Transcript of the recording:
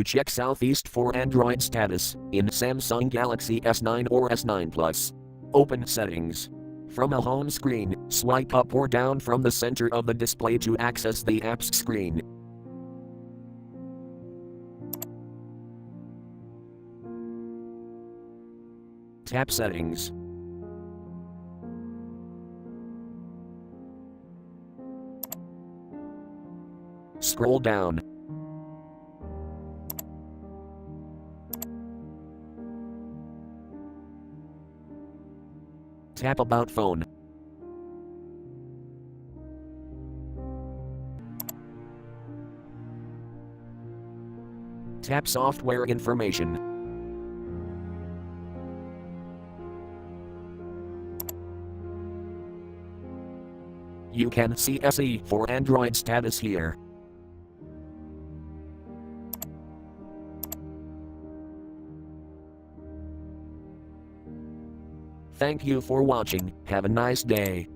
to check Southeast for Android status in Samsung Galaxy S9 or S9 Plus. Open Settings. From a home screen, swipe up or down from the center of the display to access the apps screen. Tap Settings. Scroll down. Tap About Phone. Tap Software Information. You can see SE for Android status here. Thank you for watching. Have a nice day.